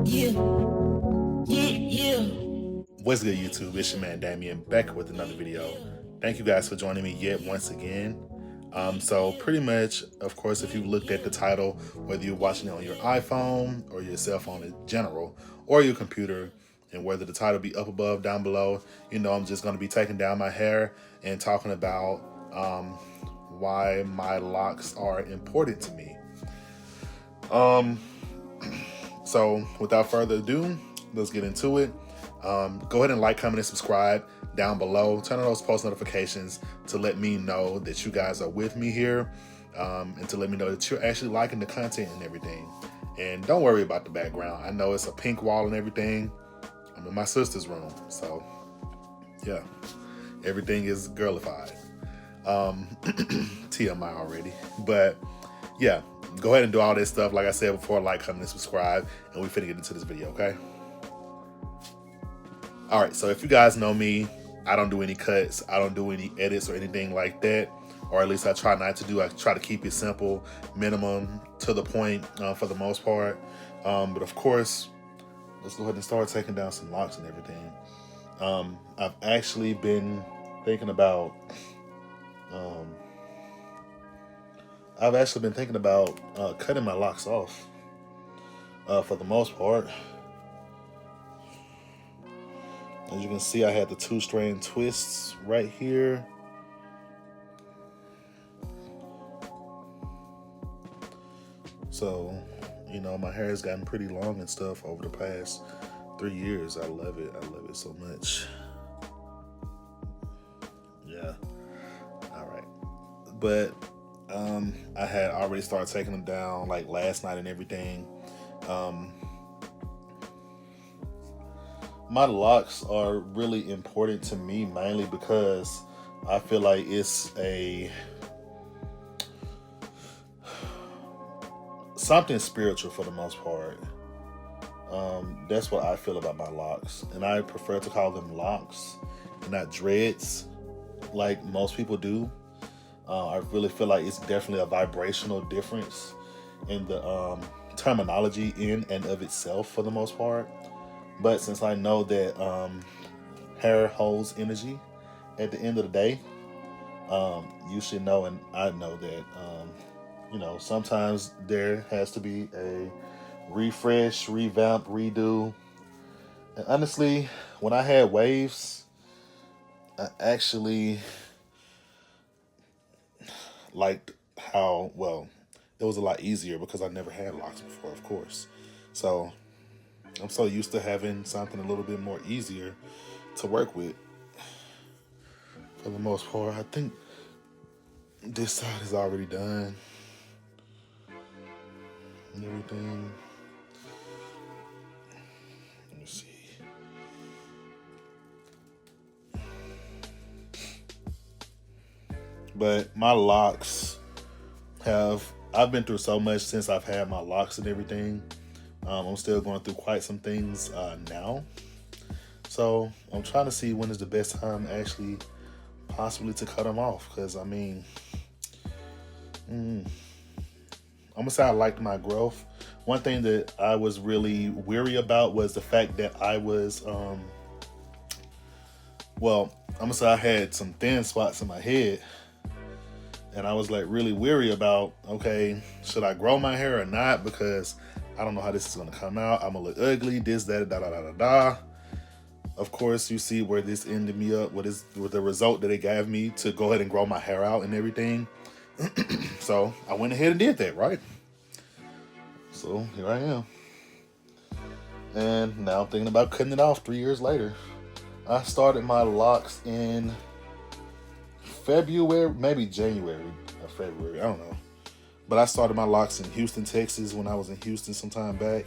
Yeah, yeah. What's good, YouTube? It's your man Damien back with another video. Thank you guys for joining me yet once again. So pretty much, of course, if you looked at the title, whether you're watching it on your iPhone or your cell phone in general, or your computer, and whether the title be up above, down below, I'm just going to be taking down my hair and talking about why my locks are important to me. So without further ado, let's get into it. Go ahead and like, comment, and subscribe down below. Turn on those post notifications to let me know that you guys are with me here, and to let me know that you're actually liking the content and everything. And don't worry about the background. I know it's a pink wall and everything. I'm in my sister's room, so yeah, everything is girlified. TMI already, but yeah, go ahead and do all this stuff. Like I said before, like, comment, and subscribe, and we finna get into this video, okay? All right, so if you guys know me, I don't do any cuts. I don't do any edits or anything like that, or at least I try not to do. I try to keep it simple, minimum, to the point, for the most part. But of course, let's go ahead and start taking down some locks and everything. I've actually been thinking about cutting my locks off, for the most part. As you can see, I had the 2-strand twists right here. So, my hair has gotten pretty long and stuff over the past 3 years. I love it. I love it so much. Yeah. All right. But I had already started taking them down like last night and everything. My locks are really important to me, mainly because I feel like it's something spiritual for the most part. That's what I feel about my locks, and I prefer to call them locks and not dreads like most people do. I really feel like it's definitely a vibrational difference in the terminology in and of itself for the most part. But since I know that hair holds energy at the end of the day, you should know, and I know that, sometimes there has to be a refresh, revamp, redo. And honestly, when I had waves, I actually liked how, well, it was a lot easier because I never had locks before, of course. So I'm so used to having something a little bit more easier to work with. For the most part, I think this side is already done and everything. Let me see. But my locks I've been through so much since I've had my locks and everything. I'm still going through quite some things now. So I'm trying to see when is the best time actually possibly to cut them off. Because, I'm going to say I liked my growth. One thing that I was really weary about was the fact that I was, I'm going to say I had some thin spots in my head. And I was like really weary about, okay, should I grow my hair or not? Because I don't know how this is going to come out. I'm going to look ugly, this, that, da, da, da, da, da. Of course, you see where this ended me up, with the result that it gave me to go ahead and grow my hair out and everything. So I went ahead and did that, right? So here I am. And now I'm thinking about cutting it off 3 years later. I started my locks in February, maybe January or February, I don't know. But I started my locks in Houston, Texas when I was in Houston some time back.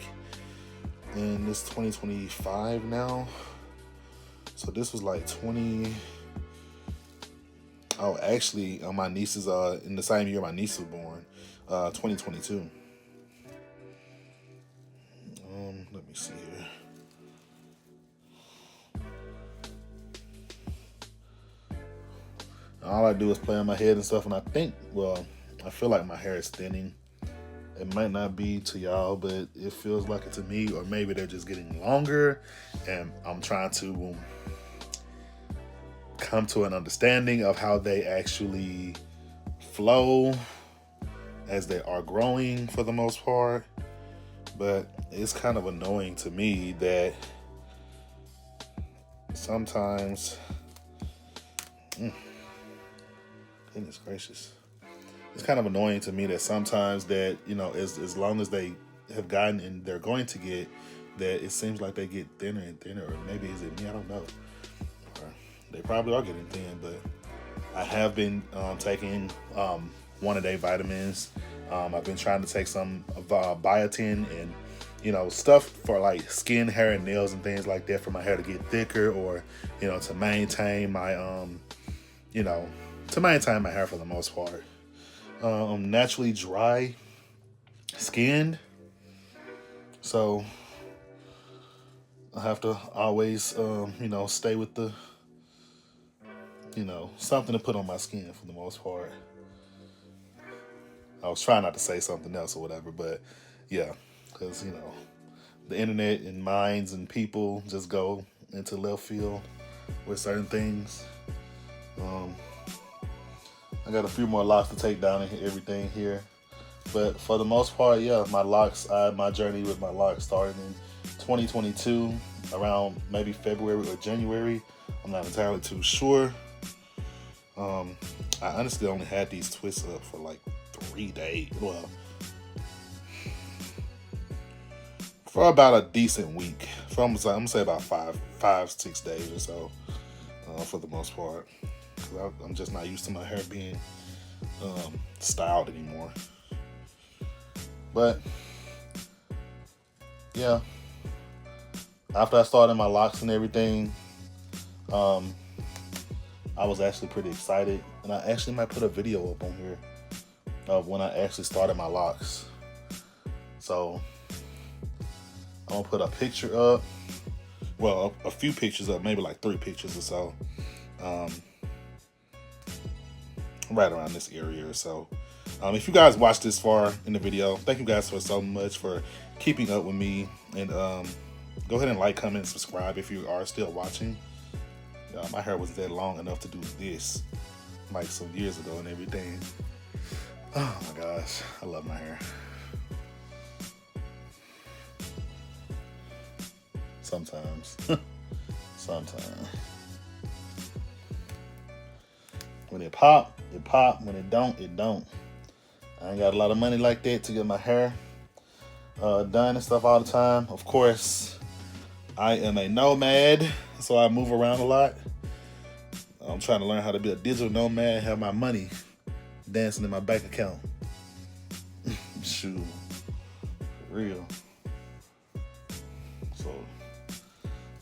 And it's 2025 now. So this was like actually, my nieces, in the same year my niece was born, 2022. Let me see here. All I do is play on my head and stuff, and I feel like my hair is thinning It might not be to y'all, but it feels like it to me, or maybe they're just getting longer, and I'm trying to come to an understanding of how they actually flow as they are growing for the most part. But it's kind of annoying to me that sometimes, goodness gracious, it's kind of annoying to me that sometimes that, you know, as long as they have gotten and they're going to get, that it seems like they get thinner and thinner. Or maybe is it me? I don't know. Or they probably are getting thin, but I have been taking one-a-day vitamins. I've been trying to take some biotin and, you know, stuff for like skin, hair, and nails and things like that for my hair to get thicker, or, you know, to maintain my, you know, to maintain my hair for the most part. I'm naturally dry skinned, so I have to always, you know, stay with the, you know, something to put on my skin for the most part. I was trying not to say something else or whatever, but yeah, because, you know, the internet and minds and people just go into left field with certain things. I got a few more locks to take down and everything here. But for the most part, yeah, my locks, my journey with my locks started in 2022, around maybe February or January. I'm not entirely too sure. I honestly only had these twists up for like 3 days. Well, for about a decent week. I'm gonna say about 6 days or so, for the most part. Cause I'm just not used to my hair being styled anymore. But yeah, after I started my locks and everything, I was actually pretty excited, and I actually might put a video up on here of when I actually started my locks. So I'm gonna put a picture up, well, a few pictures up, maybe like 3 pictures or so, right around this area or so. If you guys watched this far in the video, thank you guys so much for keeping up with me, and go ahead and like, comment, and subscribe if you are still watching. My hair wasn't that long enough to do this like some years ago and everything. Oh my gosh, I love my hair. Sometimes. Sometimes. When it pop, it pop. When it don't, it don't. I ain't got a lot of money like that to get my hair done and stuff all the time. Of course, I am a nomad, so I move around a lot. I'm trying to learn how to be a digital nomad and have my money dancing in my bank account. Shoot. For real. So,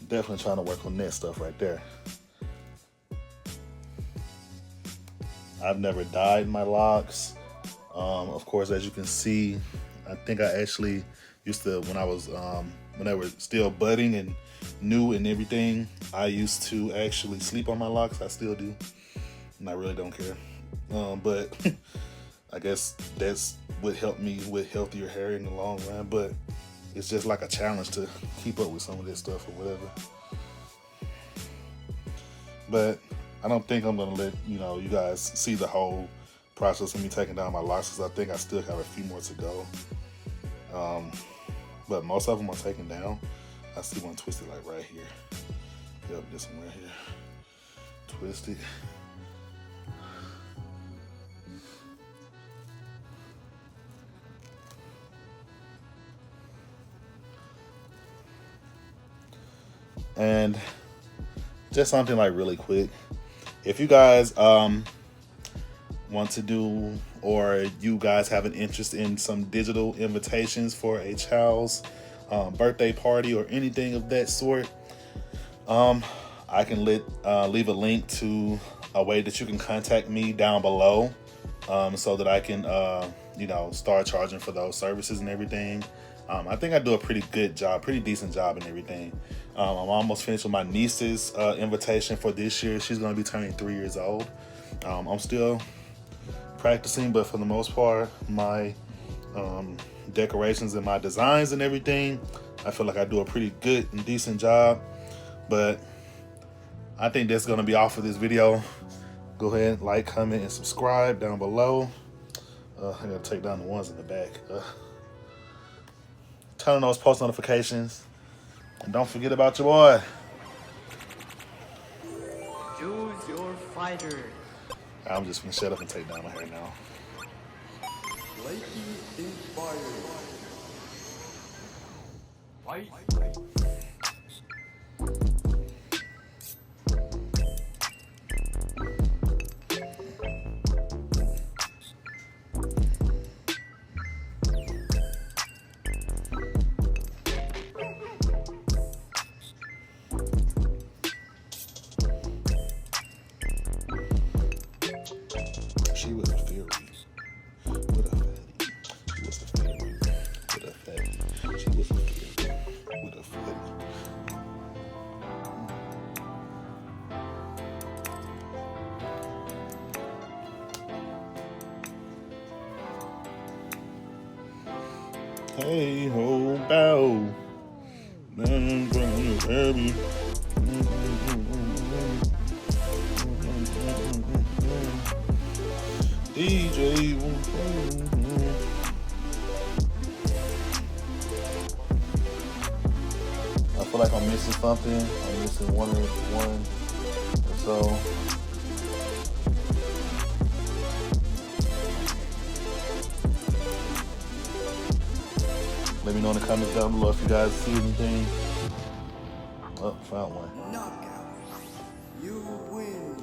definitely trying to work on that stuff right there. I've never dyed my locks. Of course, as you can see, I think I actually used to, when they were still budding and new and everything, I used to actually sleep on my locks. I still do, and I really don't care. But I guess that's what helped me with healthier hair in the long run. But it's just like a challenge to keep up with some of this stuff or whatever. But I don't think I'm gonna let you guys see the whole process of me taking down my locks, because I think I still have a few more to go. But most of them are taken down. I see one twisted like right here. Yep, this one right here. Twisted. And just something like really quick. If you guys want to do, or you guys have an interest in some digital invitations for a child's birthday party or anything of that sort, I can leave a link to a way that you can contact me down below, so that I can start charging for those services and everything. I think I do a pretty decent job and everything. I'm almost finished with my niece's invitation for this year. She's going to be turning 3 years old. I'm still practicing, but for the most part, my decorations in my designs and everything. I feel like I do a pretty good and decent job. But I think that's going to be all for this video. Go ahead, like, comment, and subscribe down below. I gotta take down the ones in the back. Turn on those post notifications. And don't forget about your boy. Choose your fighter. I'm just gonna shut up and take down my hair now. Fight. She was a fairy with a fatty. She was a fairy with a fatty. She was a fairy with a fatty. Hey ho bow. Man, bring you baby. DJ. I feel like I'm missing something. I'm missing one or so. Let me know in the comments down below if you guys see anything. Oh, found one. Knockout. You win.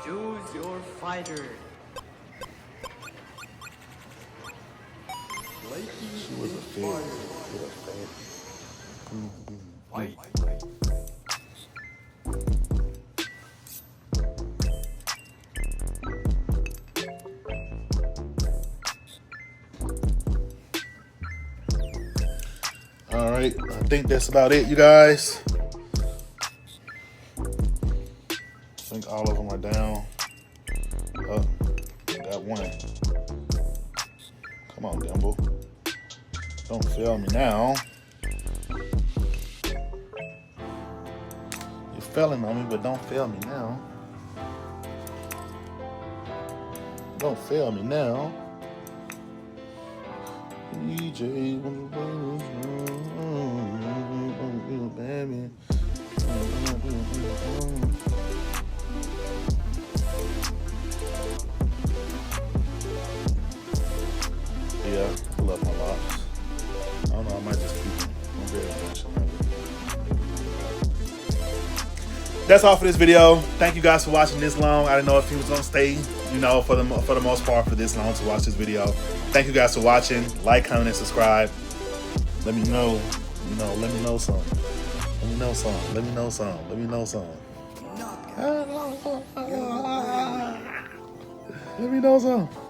Choose your fighter. She was a fairy with a fatty. Fight. All right, I think that's about it, you guys. I think all of them are down. Oh, got one. Come on, Dumbo. Don't fail me now. You're failing on me, but don't fail me now. Don't fail me now. DJ, baby. Yeah, I love my locks. I don't know, I might just keep them. I'm very emotional. That's all for this video. Thank you guys for watching this long. I didn't know if he was gonna stay, you know, for the most part for this long to watch this video. Thank you guys for watching. Like, comment, and subscribe. Let me know, let me know something. Let me know something. Let me know something. Let me know something. Let me know something.